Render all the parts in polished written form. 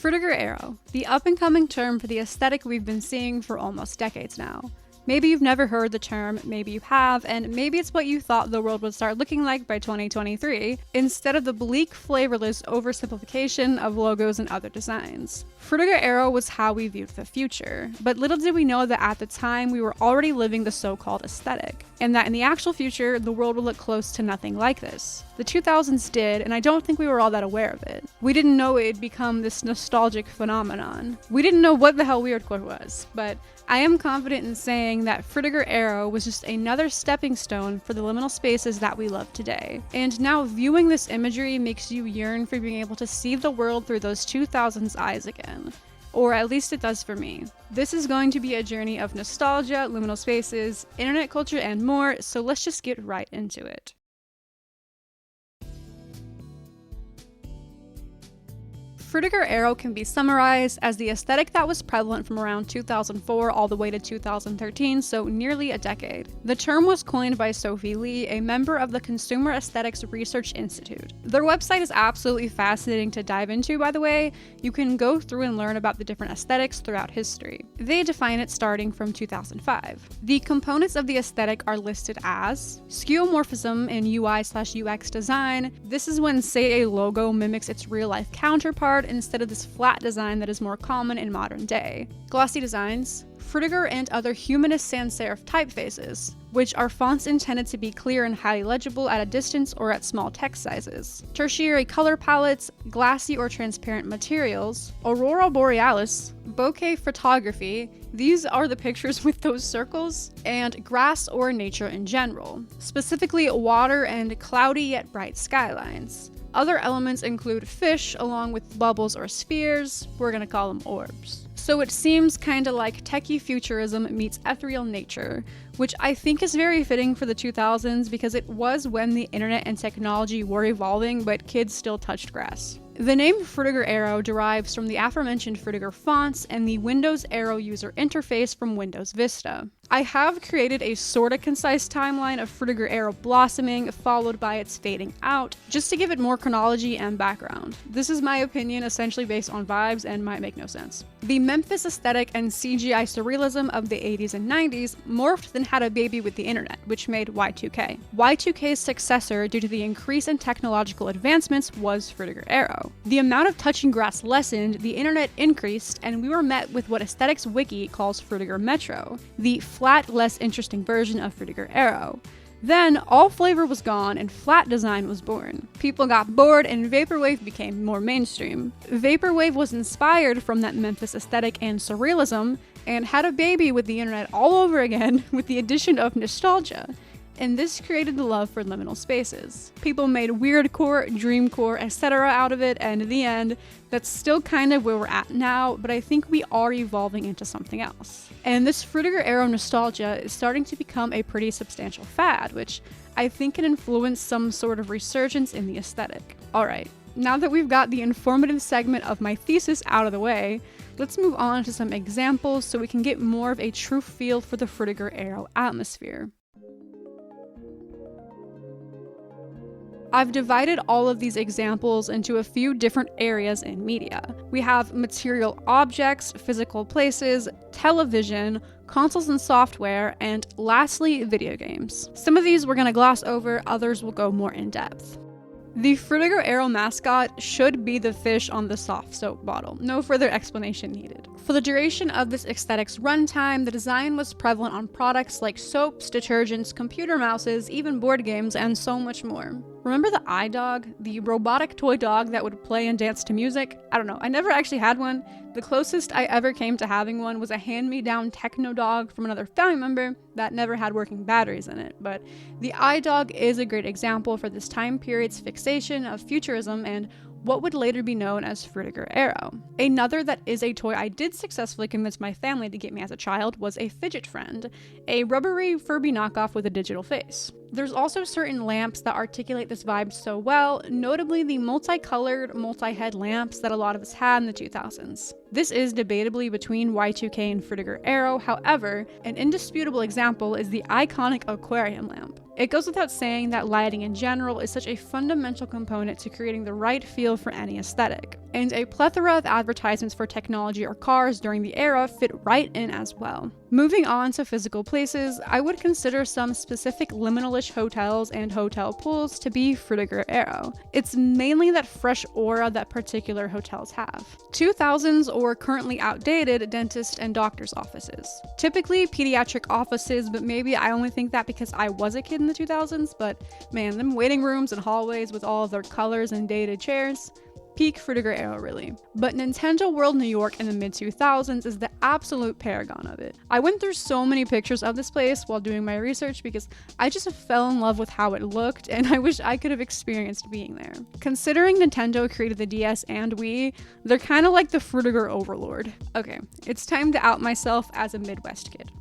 Frutiger Aero, the up-and-coming term for the aesthetic we've been seeing for almost decades now. Maybe you've never heard the term, maybe you have, and maybe it's what you thought the world would start looking like by 2023, instead of the bleak, flavorless oversimplification of logos and other designs. Frutiger Aero was how we viewed the future, but little did we know that at the time we were already living the so-called aesthetic, and that in the actual future, the world would look close to nothing like this. The 2000s did, and I don't think we were all that aware of it. We didn't know it'd become this nostalgic phenomenon. We didn't know what the hell weirdcore was, but I am confident in saying that Frutiger Aero was just another stepping stone for the liminal spaces that we love today. And now viewing this imagery makes you yearn for being able to see the world through those 2000s eyes again. Or at least it does for me. This is going to be a journey of nostalgia, liminal spaces, internet culture, and more, so let's just get right into it. Frutiger Aero can be summarized as the aesthetic that was prevalent from around 2004 all the way to 2013, so nearly a decade. The term was coined by Sophie Lee, a member of the Consumer Aesthetics Research Institute. Their website is absolutely fascinating to dive into, by the way. You can go through and learn about the different aesthetics throughout history. They define it starting from 2005. The components of the aesthetic are listed as skeuomorphism in UI/UX design. This is when, say, a logo mimics its real-life counterpart instead of this flat design that is more common in modern day. Glossy designs, Frutiger and other humanist sans serif typefaces, which are fonts intended to be clear and highly legible at a distance or at small text sizes. Tertiary color palettes, glassy or transparent materials, aurora borealis, bokeh photography, these are the pictures with those circles, and grass or nature in general, specifically water and cloudy yet bright skylines. Other elements include fish along with bubbles or spheres, we're gonna call them orbs. So it seems kinda like techie futurism meets ethereal nature, which I think is very fitting for the 2000s because it was when the internet and technology were evolving, but kids still touched grass. The name Frutiger Aero derives from the aforementioned Frutiger fonts and the Windows Aero user interface from Windows Vista. I have created a sorta concise timeline of Frutiger Aero blossoming, followed by its fading out, just to give it more chronology and background. This is my opinion, essentially based on vibes, and might make no sense. The Memphis aesthetic and CGI surrealism of the 80s and 90s morphed then had a baby with the internet, which made Y2K. Y2K's successor, due to the increase in technological advancements, was Frutiger Aero. The amount of touching grass lessened, the internet increased, and we were met with what Aesthetics Wiki calls Frutiger Metro, the flat, less interesting version of Frutiger Aero. Then, all flavor was gone and flat design was born. People got bored and Vaporwave became more mainstream. Vaporwave was inspired from that Memphis aesthetic and surrealism, and had a baby with the internet all over again with the addition of nostalgia. And this created the love for liminal spaces. People made weirdcore, dreamcore, etc. out of it, and in the end, that's still kind of where we're at now, but I think we are evolving into something else. And this Frutiger Aero nostalgia is starting to become a pretty substantial fad, which I think can influence some sort of resurgence in the aesthetic. Alright, now that we've got the informative segment of my thesis out of the way, let's move on to some examples so we can get more of a true feel for the Frutiger Aero atmosphere. I've divided all of these examples into a few different areas in media. We have material objects, physical places, television, consoles and software, and lastly, video games. Some of these we're gonna gloss over, others will go more in depth. The Frutiger Aero mascot should be the fish on the soft soap bottle. No further explanation needed. For the duration of this aesthetic's runtime, the design was prevalent on products like soaps, detergents, computer mouses, even board games, and so much more. Remember the iDog, the robotic toy dog that would play and dance to music? I don't know, I never actually had one. The closest I ever came to having one was a hand-me-down techno dog from another family member that never had working batteries in it, but the iDog is a great example for this time period's fixation of futurism and what would later be known as Frutiger Aero. Another that is a toy I did successfully convince my family to get me as a child was a fidget friend, a rubbery Furby knockoff with a digital face. There's also certain lamps that articulate this vibe so well, notably the multicolored, multi-head lamps that a lot of us had in the 2000s. This is debatably between Y2K and Frutiger Aero, however, an indisputable example is the iconic aquarium lamp. It goes without saying that lighting in general is such a fundamental component to creating the right feel for any aesthetic, and a plethora of advertisements for technology or cars during the era fit right in as well. Moving on to physical places, I would consider some specific liminal-ish hotels and hotel pools to be Frutiger Aero. It's mainly that fresh aura that particular hotels have. 2000s or currently outdated dentist and doctor's offices. Typically pediatric offices, but maybe I only think that because I was a kid in the 2000s, but man, them waiting rooms and hallways with all of their colors and dated chairs, peak Frutiger Aero really. But Nintendo World New York in the mid-2000s is the absolute paragon of it. I went through so many pictures of this place while doing my research because I just fell in love with how it looked, and I wish I could have experienced being there. Considering Nintendo created the DS and Wii, they're kind of like the Frutiger overlord. Okay, it's time to out myself as a Midwest kid.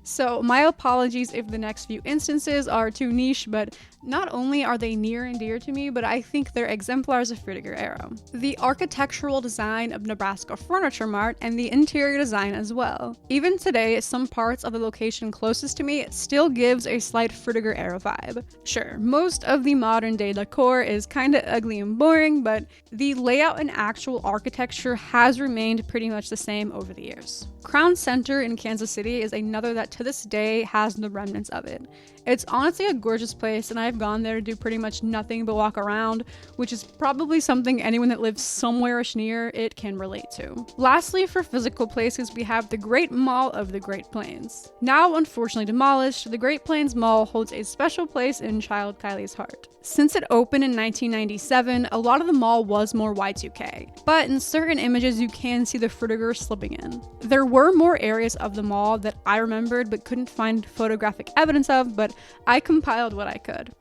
So my apologies if the next few instances are too niche, but not only are they near and dear to me, but I think they're exemplars of Frutiger Aero. The architectural design of Nebraska Furniture Mart and the interior design as well. Even today, some parts of the location closest to me still gives a slight Frutiger Aero vibe. Sure, most of the modern day decor is kinda ugly and boring, but the layout and actual architecture has remained pretty much the same over the years. Crown Center in Kansas City is another that to this day has the remnants of it. It's honestly a gorgeous place, and I've gone there to do pretty much nothing but walk around, which is probably something anyone that lives somewhere-ish near it can relate to. Lastly, for physical places, we have the Great Mall of the Great Plains. Now unfortunately demolished, the Great Plains Mall holds a special place in child Kylie's heart. Since it opened in 1997, a lot of the mall was more Y2K, but in certain images you can see the Frutiger slipping in. There were more areas of the mall that I remembered but couldn't find photographic evidence of, but I compiled what I could.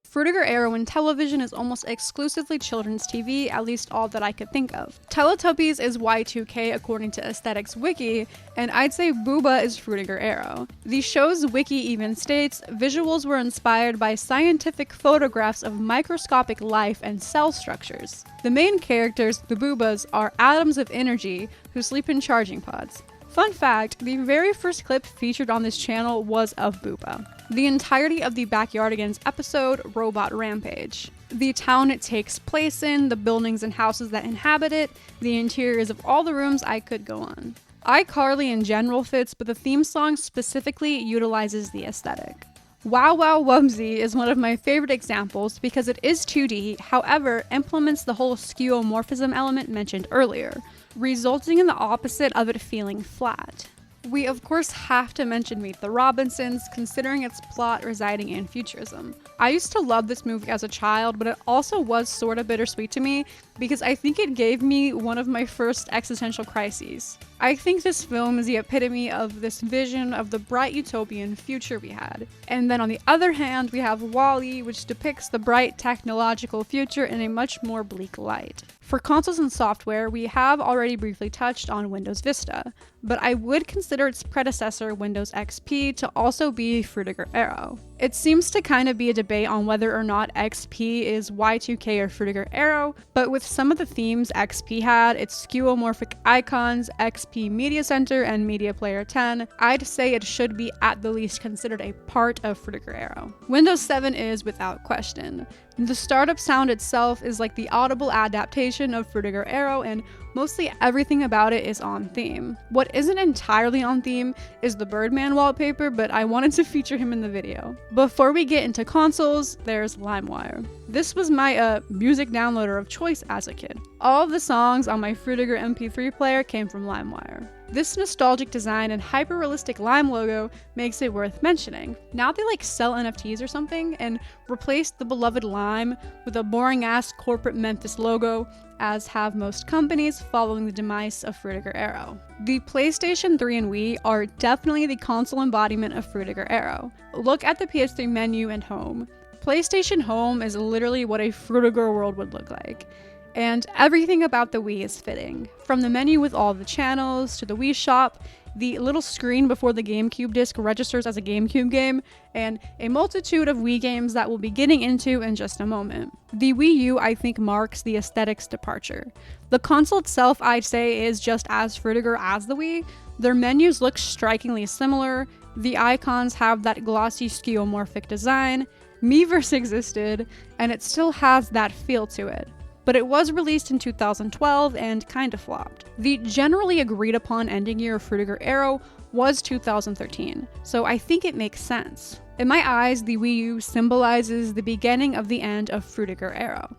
Frutiger Aero in television is almost exclusively children's TV, at least all that I could think of. Teletubbies is Y2K according to Aesthetics Wiki, and I'd say Booba is Frutiger Aero. The show's wiki even states, visuals were inspired by scientific photographs of microscopic life and cell structures. The main characters, the Boobas, are atoms of energy who sleep in charging pods. Fun fact, the very first clip featured on this channel was of Booba. The entirety of the Backyardigans episode, Robot Rampage. The town it takes place in, the buildings and houses that inhabit it, the interiors of all the rooms, I could go on. iCarly in general fits, but the theme song specifically utilizes the aesthetic. Wow Wow Wubbzy is one of my favorite examples because it is 2D, however, implements the whole skeuomorphism element mentioned earlier, resulting in the opposite of it feeling flat. We of course have to mention Meet the Robinsons, considering its plot residing in futurism. I used to love this movie as a child, but it also was sorta bittersweet to me because I think it gave me one of my first existential crises. I think this film is the epitome of this vision of the bright utopian future we had. And then on the other hand, we have WALL-E, which depicts the bright technological future in a much more bleak light. For consoles and software, we have already briefly touched on Windows Vista, but I would consider its predecessor, Windows XP, to also be Frutiger Aero. It seems to kind of be a debate on whether or not XP is Y2K or Frutiger Aero, but with some of the themes XP had, its skeuomorphic icons, XP Media Center, and Media Player 10, I'd say it should be at the least considered a part of Frutiger Aero. Windows 7 is without question. The startup sound itself is like the audible adaptation of Frutiger Aero, and mostly everything about it is on theme. What isn't entirely on theme is the Birdman wallpaper, but I wanted to feature him in the video. Before we get into consoles, there's LimeWire. This was my music downloader of choice as a kid. All of the songs on my Frutiger MP3 player came from LimeWire. This nostalgic design and hyper-realistic Lime logo makes it worth mentioning. Now they sell NFTs or something and replace the beloved Lime with a boring-ass corporate Memphis logo, as have most companies following the demise of Frutiger Aero. The PlayStation 3 and Wii are definitely the console embodiment of Frutiger Aero. Look at the PS3 menu and home. PlayStation Home is literally what a Frutiger world would look like. And everything about the Wii is fitting. From the menu with all the channels, to the Wii Shop, the little screen before the GameCube disc registers as a GameCube game, and a multitude of Wii games that we'll be getting into in just a moment. The Wii U, I think, marks the aesthetics departure. The console itself, I'd say, is just as Frutiger as the Wii. Their menus look strikingly similar, the icons have that glossy skeuomorphic design, Miiverse existed, and it still has that feel to it. But it was released in 2012 and kinda flopped. The generally agreed upon ending year of Frutiger Aero was 2013, so I think it makes sense. In my eyes, the Wii U symbolizes the beginning of the end of Frutiger Aero.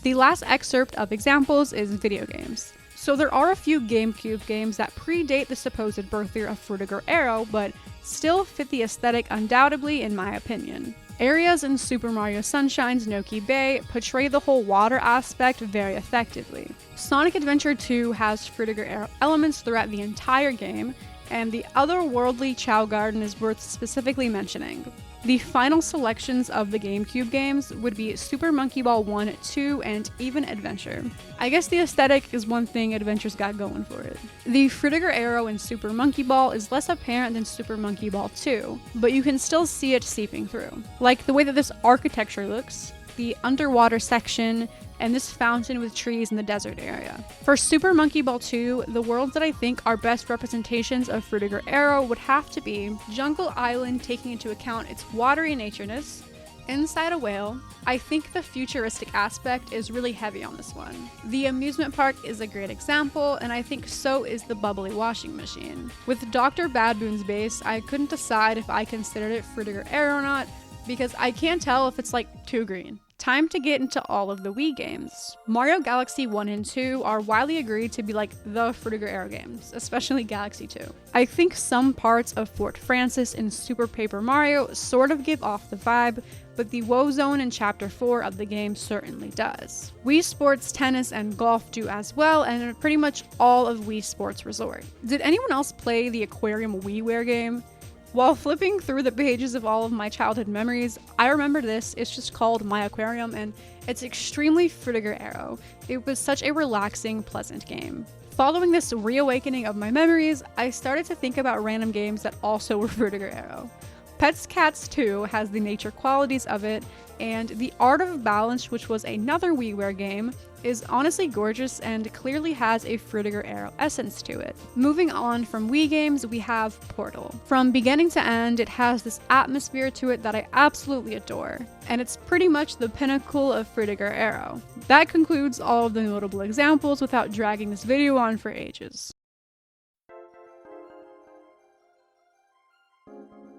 The last excerpt of examples is video games. So there are a few GameCube games that predate the supposed birth year of Frutiger Aero, but still fit the aesthetic undoubtedly in my opinion. Areas in Super Mario Sunshine's Noki Bay portray the whole water aspect very effectively. Sonic Adventure 2 has Frutiger Aero elements throughout the entire game, and the otherworldly Chow Garden is worth specifically mentioning. The final selections of the GameCube games would be Super Monkey Ball 1, 2, and even Adventure. I guess the aesthetic is one thing Adventure's got going for it. The Frutiger Aero in Super Monkey Ball is less apparent than Super Monkey Ball 2, but you can still see it seeping through. Like the way that this architecture looks, the underwater section, and this fountain with trees in the desert area. For Super Monkey Ball 2, the worlds that I think are best representations of Frutiger Aero would have to be Jungle Island, taking into account its watery natureness, Inside a Whale. I think the futuristic aspect is really heavy on this one. The amusement park is a great example, and I think so is the bubbly washing machine. With Dr. Badboon's base, I couldn't decide if I considered it Frutiger Aero or not, because I can't tell if it's like too green. Time to get into all of the Wii games. Mario Galaxy 1 and 2 are widely agreed to be like the Frutiger Aero games, especially Galaxy 2. I think some parts of Fort Francis and Super Paper Mario sort of give off the vibe, but the Woe Zone in Chapter 4 of the game certainly does. Wii Sports, Tennis, and Golf do as well, and pretty much all of Wii Sports Resort. Did anyone else play the Aquarium WiiWare game? While flipping through the pages of all of my childhood memories, I remember this. It's just called My Aquarium, and it's extremely Frutiger Aero. It was such a relaxing, pleasant game. Following this reawakening of my memories, I started to think about random games that also were Frutiger Aero. Pets Cats 2 has the nature qualities of it, and The Art of Balance, which was another WiiWare game, is honestly gorgeous and clearly has a Frutiger Aero essence to it. Moving on from Wii games, we have Portal. From beginning to end, it has this atmosphere to it that I absolutely adore, and it's pretty much the pinnacle of Frutiger Aero. That concludes all of the notable examples without dragging this video on for ages.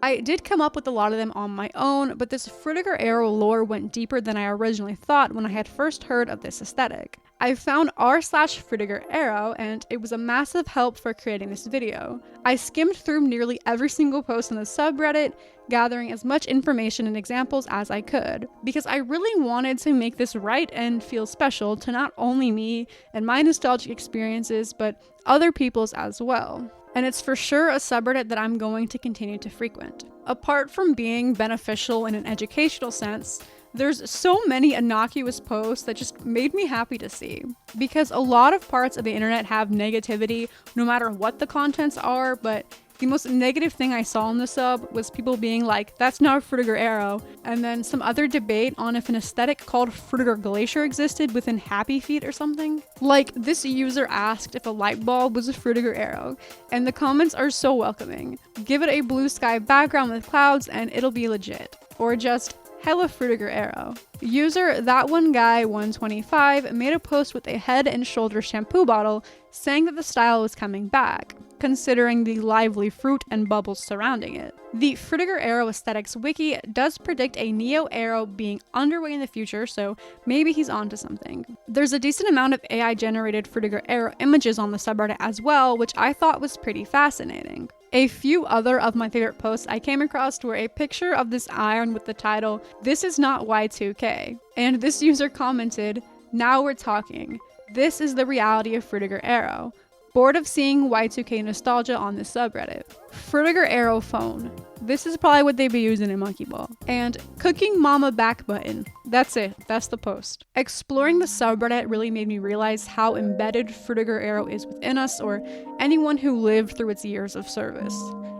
I did come up with a lot of them on my own, but this Frutiger Aero lore went deeper than I originally thought when I had first heard of this aesthetic. I found r/Frutiger Aero, and it was a massive help for creating this video. I skimmed through nearly every single post on the subreddit, gathering as much information and examples as I could, because I really wanted to make this right and feel special to not only me and my nostalgic experiences, but other people's as well. And it's for sure a subreddit that I'm going to continue to frequent. Apart from being beneficial in an educational sense, there's so many innocuous posts that just made me happy to see. Because a lot of parts of the internet have negativity, no matter what the contents are, but the most negative thing I saw on the sub was people being like, that's not Frutiger Aero, and then some other debate on if an aesthetic called Frutiger Glacier existed within Happy Feet or something. Like, this user asked if a light bulb was a Frutiger Aero, and the comments are so welcoming. Give it a blue sky background with clouds and it'll be legit. Or just, hella Frutiger Aero. User That One Guy 125 made a post with a Head and Shoulders shampoo bottle saying that the style was coming back, considering the lively fruit and bubbles surrounding it. The Frutiger Aero Aesthetics wiki does predict a Neo Aero being underway in the future, so maybe he's onto something. There's a decent amount of AI-generated Frutiger Aero images on the subreddit as well, which I thought was pretty fascinating. A few other of my favorite posts I came across were a picture of this iron with the title, "This is not Y2K," and this user commented, "Now we're talking. This is the reality of Frutiger Aero. Bored of seeing Y2K nostalgia on this subreddit. Frutiger Aero phone. This is probably what they'd be using in Monkey Ball. And cooking mama back button. That's it. That's the post. Exploring the subreddit really made me realize how embedded Frutiger Aero is within us, or anyone who lived through its years of service.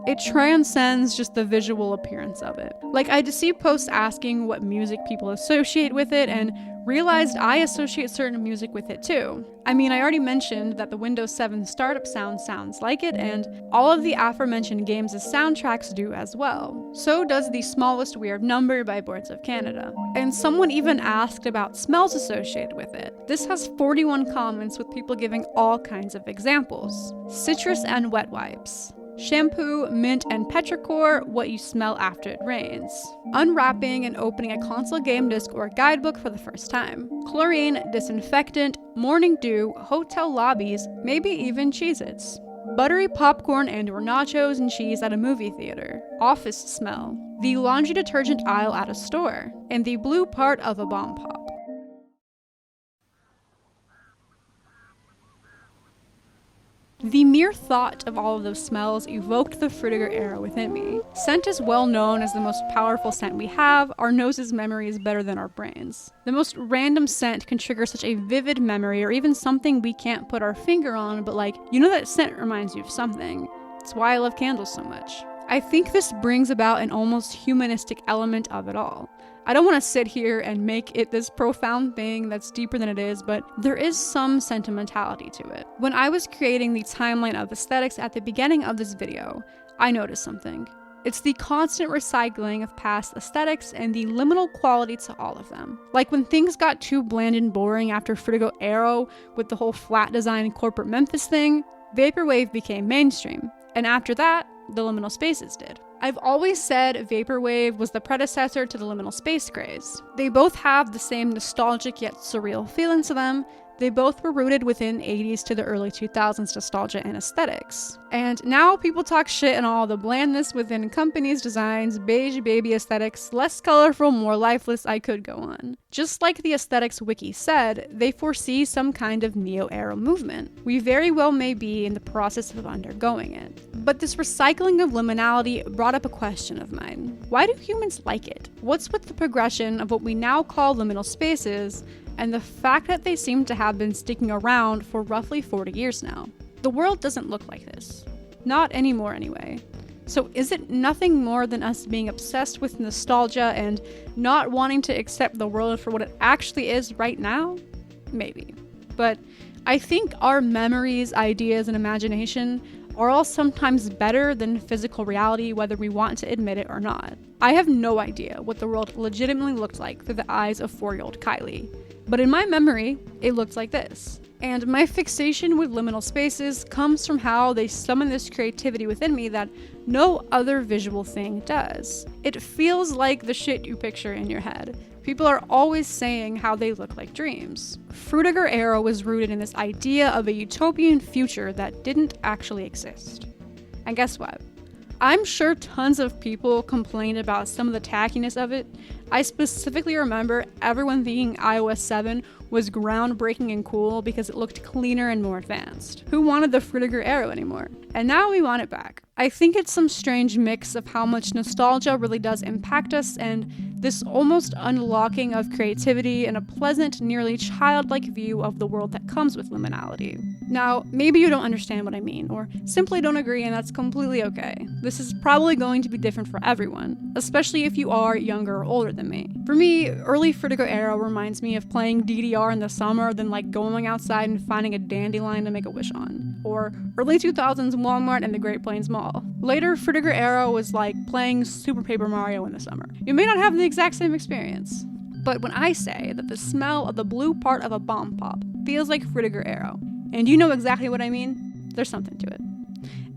It transcends just the visual appearance of it. Like, I just see posts asking what music people associate with it, and realized I associate certain music with it too. I mean, I already mentioned that the Windows 7 startup sound sounds like it, and all of the aforementioned games' soundtracks do as well. So does The Smallest Weird Number by Boards of Canada. And someone even asked about smells associated with it. This has 41 comments with people giving all kinds of examples. Citrus and wet wipes. Shampoo, mint, and petrichor, what you smell after it rains. Unwrapping and opening a console game disc or guidebook for the first time. Chlorine, disinfectant, morning dew, hotel lobbies, maybe even Cheez-Its. Buttery popcorn and or nachos and cheese at a movie theater. Office smell. The laundry detergent aisle at a store. And the blue part of a bomb pop. The mere thought of all of those smells evoked the Frutiger Aero within me. Scent is well known as the most powerful scent we have. Our nose's memory is better than our brains. The most random scent can trigger such a vivid memory, or even something we can't put our finger on, but like, you know that scent reminds you of something. It's why I love candles so much. I think this brings about an almost humanistic element of it all. I don't want to sit here and make it this profound thing that's deeper than it is, but there is some sentimentality to it. When I was creating the timeline of aesthetics at the beginning of this video, I noticed something. It's the constant recycling of past aesthetics and the liminal quality to all of them. Like when things got too bland and boring after Frutiger Aero with the whole flat design and corporate Memphis thing, Vaporwave became mainstream. And after that, the liminal spaces did. I've always said Vaporwave was the predecessor to the liminal space craze. They both have the same nostalgic yet surreal feeling to them. They both were rooted within 80s to the early 2000s nostalgia and aesthetics. And now people talk shit on all the blandness within companies' designs, beige baby aesthetics, less colorful, more lifeless. I could go on. Just like the aesthetics wiki said, they foresee some kind of neo-era movement. We very well may be in the process of undergoing it. But this recycling of liminality brought up a question of mine. Why do humans like it? What's with the progression of what we now call liminal spaces, and the fact that they seem to have been sticking around for roughly 40 years now? The world doesn't look like this. Not anymore anyway. So is it nothing more than us being obsessed with nostalgia and not wanting to accept the world for what it actually is right now? Maybe. But I think our memories, ideas, and imagination are all sometimes better than physical reality, whether we want to admit it or not. I have no idea what the world legitimately looked like through the eyes of 4-year-old Kylie. But in my memory, it looked like this. And my fixation with liminal spaces comes from how they summon this creativity within me that no other visual thing does. It feels like the shit you picture in your head. People are always saying how they look like dreams. Frutiger Aero was rooted in this idea of a utopian future that didn't actually exist. And guess what? I'm sure tons of people complained about some of the tackiness of it. I specifically remember everyone thinking iOS 7 was groundbreaking and cool because it looked cleaner and more advanced. Who wanted the Frutiger Aero anymore? And now we want it back. I think it's some strange mix of how much nostalgia really does impact us and this almost unlocking of creativity and a pleasant, nearly childlike view of the world that comes with liminality. Now, maybe you don't understand what I mean, or simply don't agree, and that's completely okay. This is probably going to be different for everyone, especially if you are younger or older than me. For me, early Frutiger Aero reminds me of playing DDR in the summer, then like going outside and finding a dandelion to make a wish on. Or early 2000s Walmart and the Great Plains Mall. Later, Frutiger Aero was like playing Super Paper Mario in the summer. You may not have the exact same experience, but when I say that the smell of the blue part of a bomb pop feels like Frutiger Aero, and you know exactly what I mean, there's something to it.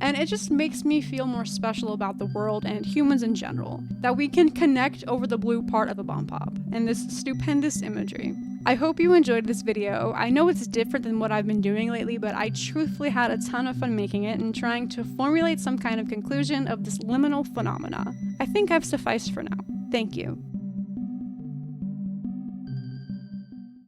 And it just makes me feel more special about the world and humans in general, that we can connect over the blue part of a bomb pop and this stupendous imagery. I hope you enjoyed this video. I know it's different than what I've been doing lately, but I truthfully had a ton of fun making it and trying to formulate some kind of conclusion of this liminal phenomena. I think I've sufficed for now. Thank you.